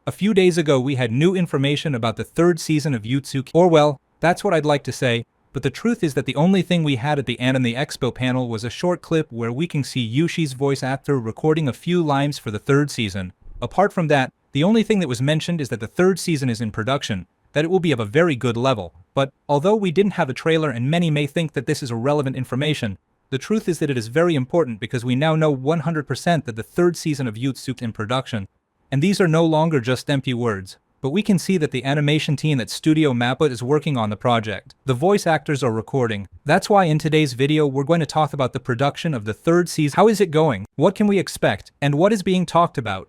A few days ago we had new information about the third season of Jujutsu Kaisen. Or well, that's what I'd like to say, but the truth is that the only thing we had at the Anime Expo panel was a short clip where we can see Yushi's voice actor recording a few lines for the third season. Apart from that, the only thing that was mentioned is that the third season is in production, that it will be of a very good level. But, although we didn't have a trailer and many may think that this is irrelevant information, the truth is that it is very important because we now know 100% that the third season of Jujutsu is in production. And these are no longer just empty words, but we can see that the animation team at Studio Mappa is working on the project. The voice actors are recording. That's why in today's video we're going to talk about the production of the third season. How is it going? What can we expect? And what is being talked about?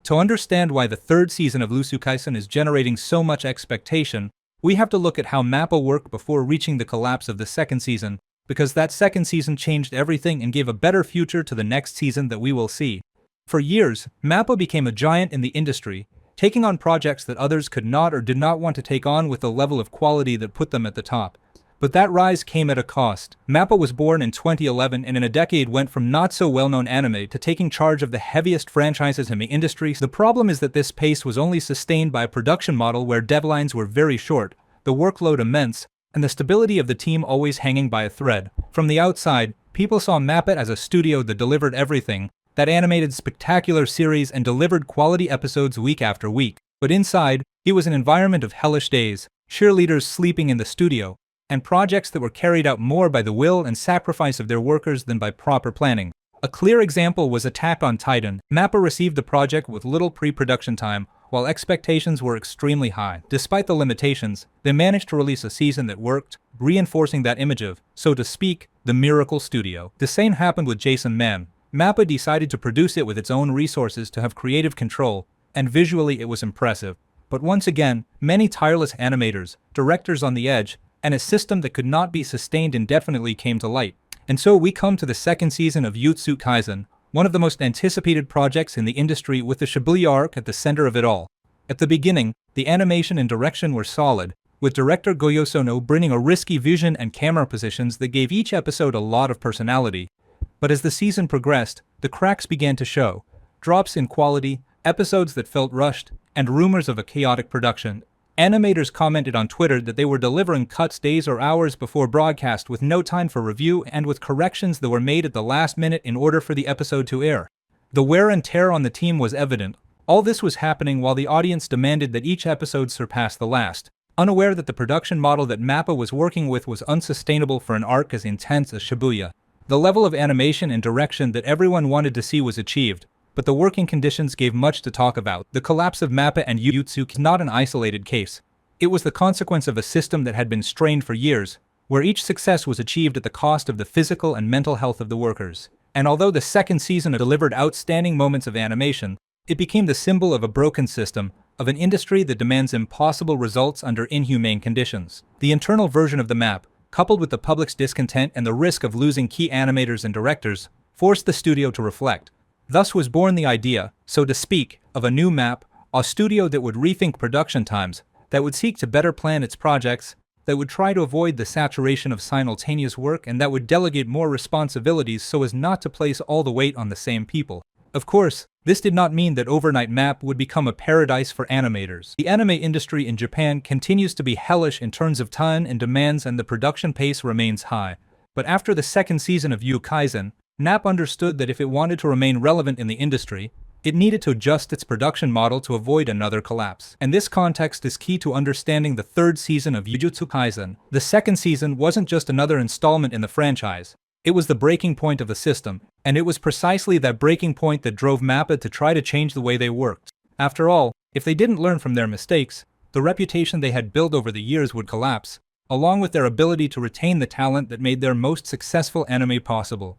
To understand why the third season of Jujutsu Kaisen is generating so much expectation, we have to look at how Mappa worked before reaching the collapse of the second season, because that second season changed everything and gave a better future to the next season that we will see. For years, Mappa became a giant in the industry, taking on projects that others could not or did not want to take on with the level of quality that put them at the top. But that rise came at a cost. Mappa was born in 2011 and in a decade went from not so well-known anime to taking charge of the heaviest franchises in the industry. The problem is that this pace was only sustained by a production model where deadlines were very short, the workload immense, and the stability of the team always hanging by a thread. From the outside, people saw Mappa as a studio that delivered everything, that animated spectacular series and delivered quality episodes week after week. But inside, it was an environment of hellish days, cheerleaders sleeping in the studio, and projects that were carried out more by the will and sacrifice of their workers than by proper planning. A clear example was Attack on Titan. Mappa received the project with little pre-production time, while expectations were extremely high. Despite the limitations, they managed to release a season that worked, reinforcing that image of, so to speak, the miracle studio. The same happened with Jason Man. Mappa decided to produce it with its own resources to have creative control, and visually it was impressive. But once again, many tireless animators, directors on the edge, and a system that could not be sustained indefinitely came to light. And so we come to the second season of Jujutsu Kaisen, one of the most anticipated projects in the industry with the Shibuya arc at the center of it all. At the beginning, the animation and direction were solid, with director Goyo Sono bringing a risky vision and camera positions that gave each episode a lot of personality. But as the season progressed, the cracks began to show. Drops in quality, episodes that felt rushed, and rumors of a chaotic production. Animators commented on Twitter that they were delivering cuts days or hours before broadcast with no time for review and with corrections that were made at the last minute in order for the episode to air. The wear and tear on the team was evident. All this was happening while the audience demanded that each episode surpass the last, unaware that the production model that Mappa was working with was unsustainable for an arc as intense as Shibuya. The level of animation and direction that everyone wanted to see was achieved, but the working conditions gave much to talk about. The collapse of Mappa and Jujutsu is not an isolated case. It was the consequence of a system that had been strained for years, where each success was achieved at the cost of the physical and mental health of the workers. And although the second season delivered outstanding moments of animation, it became the symbol of a broken system, of an industry that demands impossible results under inhumane conditions. The internal version of the map, coupled with the public's discontent and the risk of losing key animators and directors, forced the studio to reflect. Thus was born the idea, so to speak, of a new map, a studio that would rethink production times, that would seek to better plan its projects, that would try to avoid the saturation of simultaneous work, and that would delegate more responsibilities so as not to place all the weight on the same people. Of course, this did not mean that overnight Map would become a paradise for animators. The anime industry in Japan continues to be hellish in terms of time and demands, and the production pace remains high. But after the second season of Jujutsu Kaisen, Map understood that if it wanted to remain relevant in the industry, it needed to adjust its production model to avoid another collapse. And this context is key to understanding the third season of Jujutsu Kaisen. The second season wasn't just another installment in the franchise. It was the breaking point of the system, and it was precisely that breaking point that drove Mappa to try to change the way they worked. After all, if they didn't learn from their mistakes, the reputation they had built over the years would collapse, along with their ability to retain the talent that made their most successful anime possible.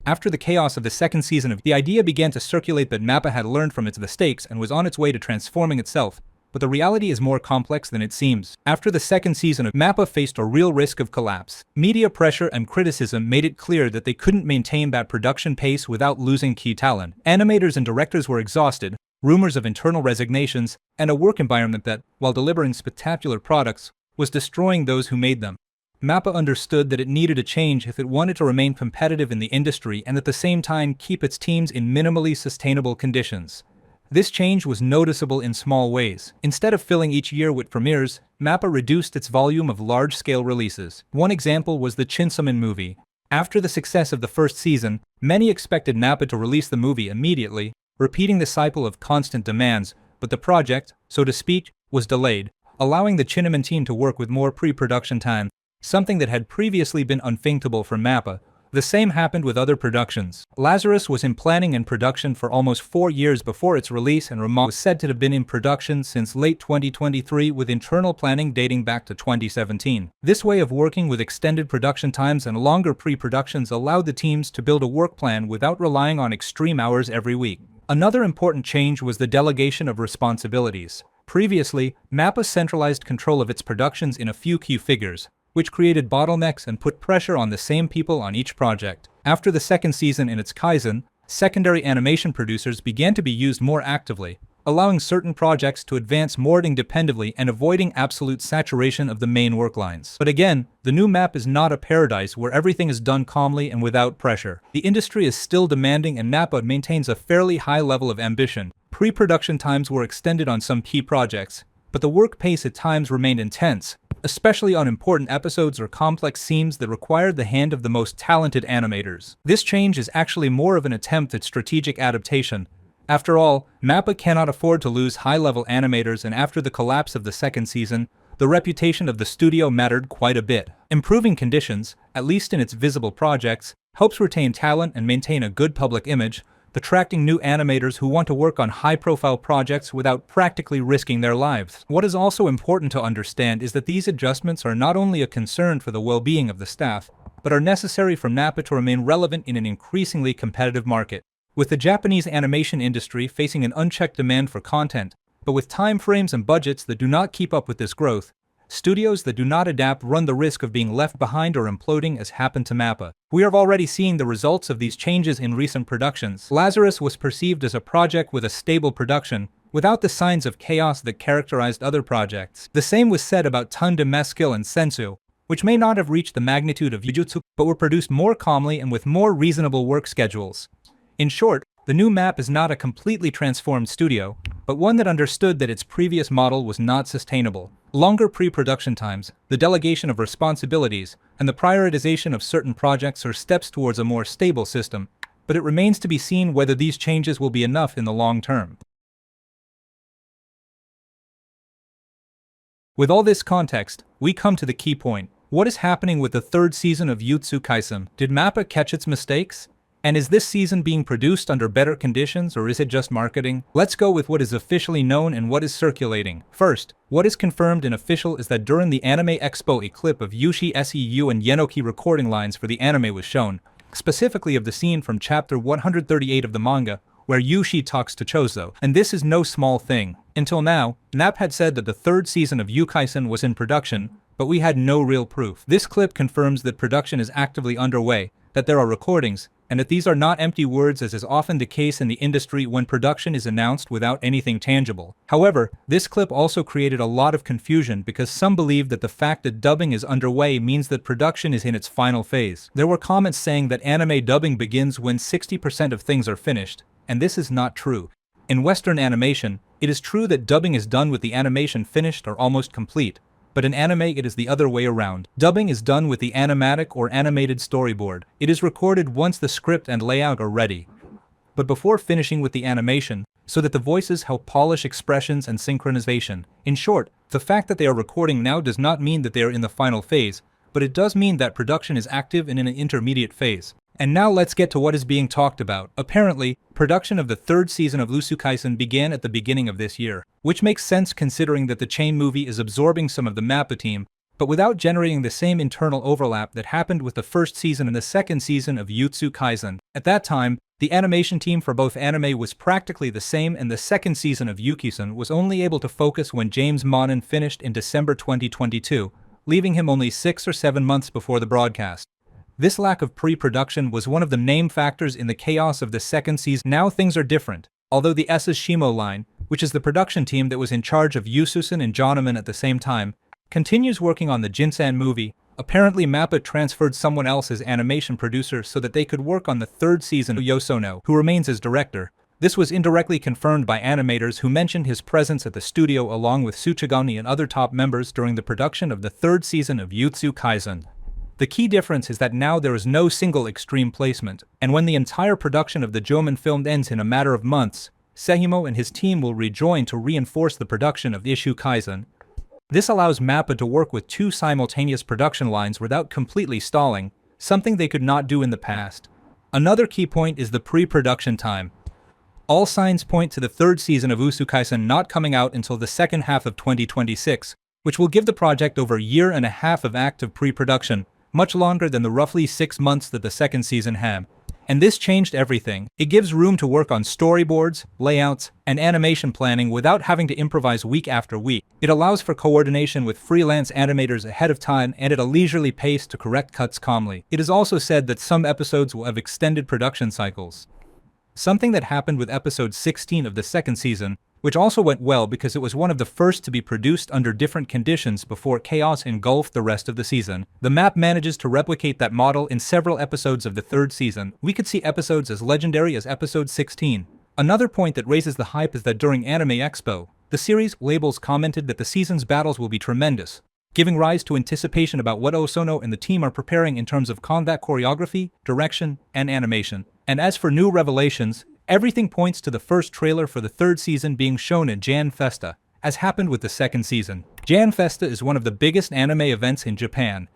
After the chaos of the second season, the idea began to circulate that Mappa had learned from its mistakes and was on its way to transforming itself. But the reality is more complex than it seems. After the second season, Mappa faced a real risk of collapse. Media pressure and criticism made it clear that they couldn't maintain that production pace without losing key talent. Animators and directors were exhausted, rumors of internal resignations, and a work environment that, while delivering spectacular products, was destroying those who made them. Mappa understood that it needed a change if it wanted to remain competitive in the industry and at the same time keep its teams in minimally sustainable conditions. This change was noticeable in small ways. Instead of filling each year with premieres, Mappa reduced its volume of large-scale releases. One example was the Chainsaw movie. After the success of the first season, many expected Mappa to release the movie immediately, repeating the cycle of constant demands, but the project, so to speak, was delayed, allowing the Chainsaw team to work with more pre-production time, something that had previously been unthinkable for Mappa. The same happened with other productions. Lazarus was in planning and production for almost 4 years before its release, and Rama was said to have been in production since late 2023 with internal planning dating back to 2017. This way of working with extended production times and longer pre-productions allowed the teams to build a work plan without relying on extreme hours every week. Another important change was the delegation of responsibilities. Previously, Mappa centralized control of its productions in a few key figures, which created bottlenecks and put pressure on the same people on each project. After the second season in its Kaisen, secondary animation producers began to be used more actively, allowing certain projects to advance more independently and avoiding absolute saturation of the main work lines. But again, the new map is not a paradise where everything is done calmly and without pressure. The industry is still demanding, and Mappa maintains a fairly high level of ambition. Pre-production times were extended on some key projects, but the work pace at times remained intense, especially on important episodes or complex scenes that required the hand of the most talented animators. This change is actually more of an attempt at strategic adaptation. After all, Mappa cannot afford to lose high-level animators, and after the collapse of the second season, the reputation of the studio mattered quite a bit. Improving conditions, at least in its visible projects, helps retain talent and maintain a good public image, attracting new animators who want to work on high-profile projects without practically risking their lives. What is also important to understand is that these adjustments are not only a concern for the well-being of the staff, but are necessary for Mappa to remain relevant in an increasingly competitive market. With the Japanese animation industry facing an unchecked demand for content, but with time frames and budgets that do not keep up with this growth, studios that do not adapt run the risk of being left behind or imploding, as happened to Mappa. We are already seeing the results of these changes in recent productions. Lazarus was perceived as a project with a stable production, without the signs of chaos that characterized other projects. The same was said about Ton de Mesquil and Sensu, which may not have reached the magnitude of Jujutsu, but were produced more calmly and with more reasonable work schedules. In short, the new map is not a completely transformed studio, but one that understood that its previous model was not sustainable. Longer pre-production times, the delegation of responsibilities, and the prioritization of certain projects are steps towards a more stable system, but it remains to be seen whether these changes will be enough in the long term. With all this context, we come to the key point. What is happening with the third season of Jujutsu Kaisen? Did Mappa catch its mistakes? And is this season being produced under better conditions, or is it just marketing? Let's go with what is officially known and what is circulating. First, what is confirmed and official is that during the Anime Expo, a clip of Yushi Seu and Yenoki recording lines for the anime was shown, specifically of the scene from chapter 138 of the manga, where Yushi talks to Chozo. And this is no small thing. Until now, Nap had said that the third season of Jujutsu Kaisen was in production, but we had no real proof. This clip confirms that production is actively underway, that there are recordings, and that these are not empty words, as is often the case in the industry when production is announced without anything tangible. However, this clip also created a lot of confusion because some believe that the fact that dubbing is underway means that production is in its final phase. There were comments saying that anime dubbing begins when 60% of things are finished, and this is not true. In Western animation, it is true that dubbing is done with the animation finished or almost complete, but in anime it is the other way around. Dubbing is done with the animatic or animated storyboard. It is recorded once the script and layout are ready, but before finishing with the animation, so that the voices help polish expressions and synchronization. In short, the fact that they are recording now does not mean that they are in the final phase, but it does mean that production is active and in an intermediate phase. And now let's get to what is being talked about. Apparently, production of the third season of Jujutsu Kaisen began at the beginning of this year, which makes sense considering that the Chain movie is absorbing some of the Mappa team, but without generating the same internal overlap that happened with the first season and the second season of Jujutsu Kaisen. At that time, the animation team for both anime was practically the same, and the second season of Yuki-san was only able to focus when James Monin finished in December 2022, leaving him only 6 or 7 months before the broadcast. This lack of pre-production was one of the main factors in the chaos of the second season. Now things are different. Although the S's Shimo line, which is the production team that was in charge of Yususan and Jonaman at the same time, continues working on the Jinsan movie, Apparently Mappa transferred someone else as animation producer so that they could work on the third season of Yosono, who remains as director. This was indirectly confirmed by animators who mentioned his presence at the studio along with Tsuchigami and other top members during the production of the third season of Jujutsu Kaisen. The key difference is that now there is no single extreme placement, and when the entire production of the Joman film ends in a matter of months, Sehimo and his team will rejoin to reinforce the production of Jujutsu Kaisen. This allows Mappa to work with two simultaneous production lines without completely stalling, something they could not do in the past. Another key point is the pre-production time. All signs point to the third season of Jujutsu Kaisen not coming out until the second half of 2026, which will give the project over a year and a half of active pre-production, much longer than the roughly 6 months that the second season had. And this changed everything. It gives room to work on storyboards, layouts, and animation planning without having to improvise week after week. It allows for coordination with freelance animators ahead of time and at a leisurely pace to correct cuts calmly. It is also said that some episodes will have extended production cycles. Something that happened with episode 16 of the second season, which also went well because it was one of the first to be produced under different conditions before chaos engulfed the rest of the season. The map manages to replicate that model in several episodes of the third season. We could see episodes as legendary as episode 16. Another point that raises the hype is that during Anime Expo, the series labels commented that the season's battles will be tremendous, giving rise to anticipation about what Osono and the team are preparing in terms of combat choreography, direction, and animation. And as for new revelations, everything points to the first trailer for the third season being shown at Jan Festa, as happened with the second season. Jan Festa is one of the biggest anime events in Japan.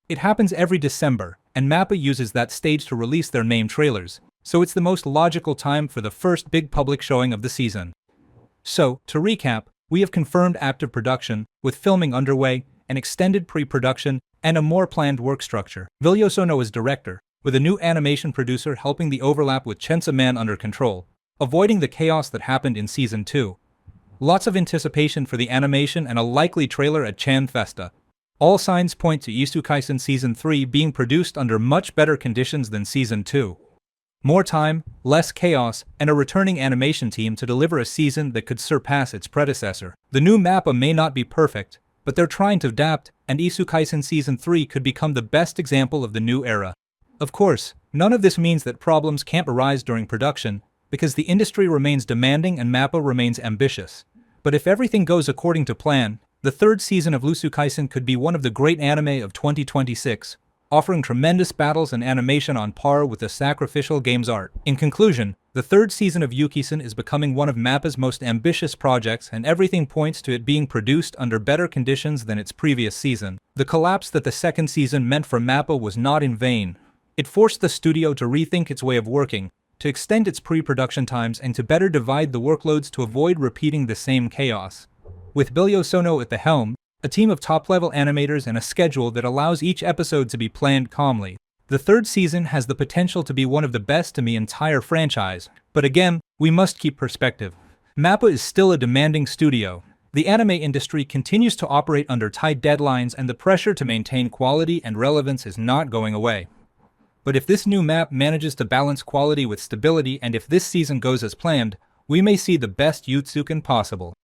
It happens every December, and Mappa uses that stage to release their main trailers, so it's the most logical time for the first big public showing of the season. So, to recap, we have confirmed active production, with filming underway, an extended pre-production, and a more planned work structure. Yosono is director, with a new animation producer helping the overlap with Chainsaw Man under control, avoiding the chaos that happened in Season 2. Lots of anticipation for the animation and a likely trailer at Chan Festa. All signs point to Jujutsu Kaisen Season 3 being produced under much better conditions than Season 2. More time, less chaos, and a returning animation team to deliver a season that could surpass its predecessor. The new Mappa may not be perfect, but they're trying to adapt, and Jujutsu Kaisen Season 3 could become the best example of the new era. Of course, none of this means that problems can't arise during production, because the industry remains demanding and Mappa remains ambitious. But if everything goes according to plan, the third season of Jujutsu Kaisen could be one of the great anime of 2026, offering tremendous battles and animation on par with the Sacrificial Games art. In conclusion, the third season of Yuki-san is becoming one of Mappa's most ambitious projects, and everything points to it being produced under better conditions than its previous season. The collapse that the second season meant for Mappa was not in vain. It forced the studio to rethink its way of working, to extend its pre-production times, and to better divide the workloads to avoid repeating the same chaos. With Yosono at the helm, a team of top-level animators, and a schedule that allows each episode to be planned calmly, the third season has the potential to be one of the best in the entire franchise. But again, we must keep perspective. Mappa is still a demanding studio. The anime industry continues to operate under tight deadlines, and the pressure to maintain quality and relevance is not going away. But if this new map manages to balance quality with stability, and if this season goes as planned, we may see the best Jujutsu Kaisen possible.